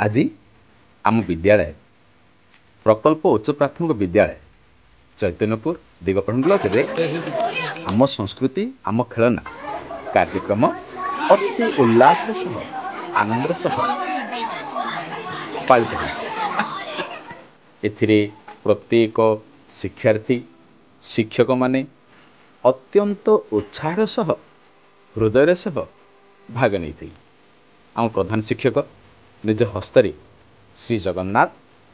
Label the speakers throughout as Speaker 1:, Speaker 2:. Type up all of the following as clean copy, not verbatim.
Speaker 1: आज आम विद्यालय प्रकल्प उच्च प्राथमिक विद्यालय चैतन्यपुर दिगपहन ब्लॉक रे आम संस्कृति आम खेलना कार्यक्रम अति उल्लास आनंद पालित एथिरे प्रत्येक शिक्षार्थी शिक्षक माने अत्यंत उत्साह सह हृदय सह भाग नहीं आम प्रधान शिक्षक निज हस्तरे श्री जगन्नाथ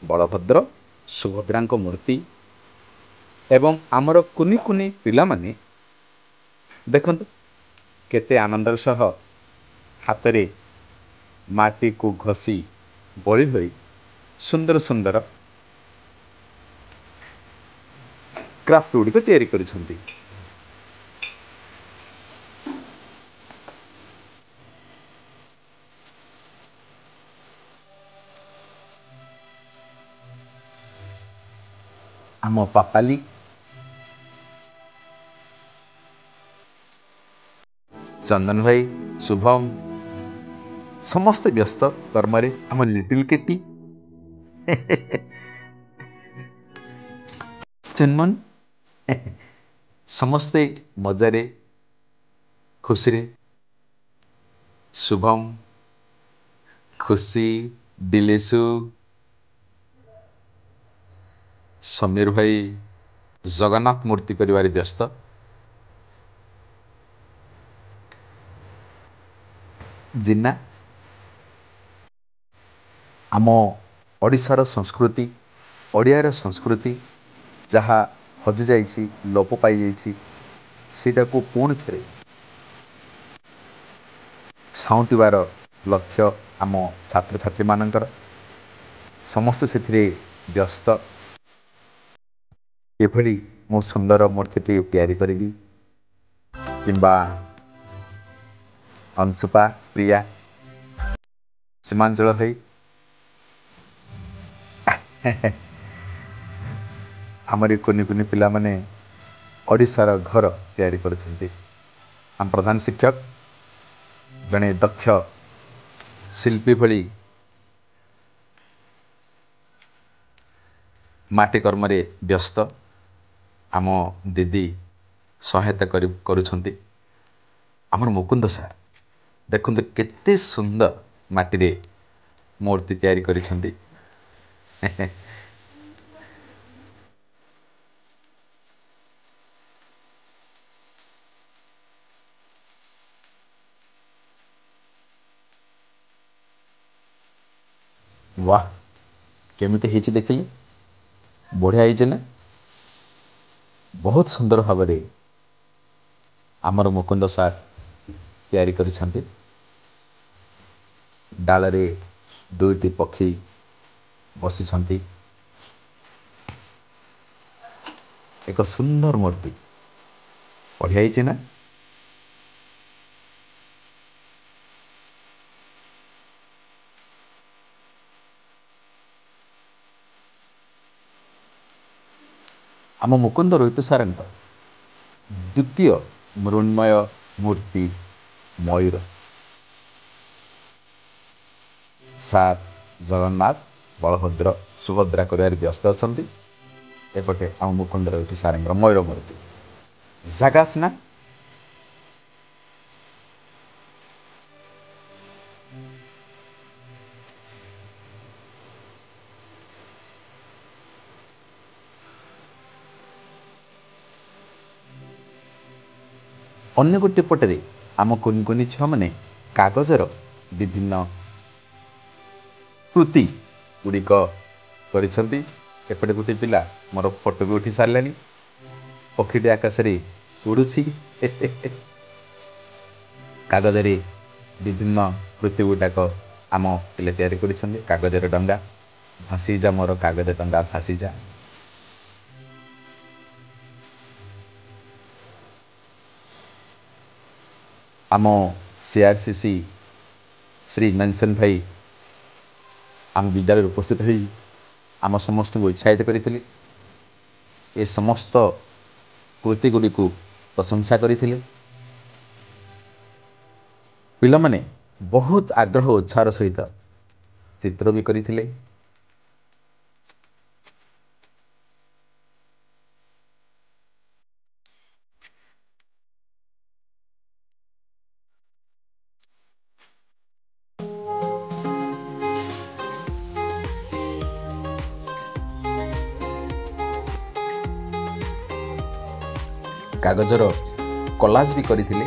Speaker 1: बलभद्र सुभद्रा मूर्ति एवं आमर कुनी कुनी पिला माने देखंतु केते आनंदर सह हाथ माटी को घसी बड़ी हुई सुंदर सुंदर क्राफ्ट गुड़िक तैयारी करिसेंती। आम पापाली चंदन भाई शुभम समस्त व्यस्त कर्म आम लिटिल केटी चिन्मन समस्ते मजारे खुशी रे शुभम खुशी दिलेसु समीर भाई जगन्नाथ मूर्ति करिवारे व्यस्त जिन्ना आम ओडिशार संस्कृति ओडियार संस्कृति जहाँ हजि जाइछि लोप पाई जाइछि सेटा को पुणी थे साउंटिबार लक्ष्य आम छात्र छात्री मानकर समस्त से व्यस्त एभली मो सुंदर मूर्ति तैयारी करी किंबा अंशुपा प्रिया सीमांचल भाई आमरी कुनी कुनी पिला माने ओडिशार घर तैयारी करछन्ती। आम प्रधान शिक्षक जड़े दक्ष शिल्पी भली माटी कर्म व्यस्त आम दीदी सहायता करुछन्ती। आमर मुकुंद सार देखु केते सुंदर माटी रे मूर्ति तैयारी करिछन्ती। वाह केमिति हेछि देखिले बढ़िया हेछि ना बहुत सुंदर भाव आमर मुकुंद सार तैयारी करिछन्ती। डाल रे दुईटी पक्षी बसिछन्ती एक सुंदर मूर्ति बढ़िया हेछि ना। आम मुकुंद रोहित सार द्वितीय मृण्मय मूर्ति मयूर सार जगन्नाथ बलभद्र सुभद्रा कर व्यस्त अच्छा एपटे आम मुकुंद रोहित सार मयूर मूर्ति जगह सीना अन्य गोटे पटे आम कुनी कुनी छुआ मैंने कागजर विभिन्न कृति गुड़िक करपटे गोटे पिला मोर फोटो भी उठी सारे पक्षी आकाश उड़ुछि कागज विभिन्न कृति गुड़ाक आम पिले तैयारी करिसेंती। कागजर डंगा भासीजा मोर कागज डंगा भासीजा आम सीआरसीसी श्री मेंसन भाई आम विद्यालय उपस्थित हो आम समस्त को उत्साहित करते ए समस्त कृति गुड़ी को प्रशंसा करते पिला माने बहुत आग्रह उत्साह सहित ଚିତ୍ର ବି କରିଥିଲେ। କାଗଜର କଲାଜ ବି କରିଥିଲେ।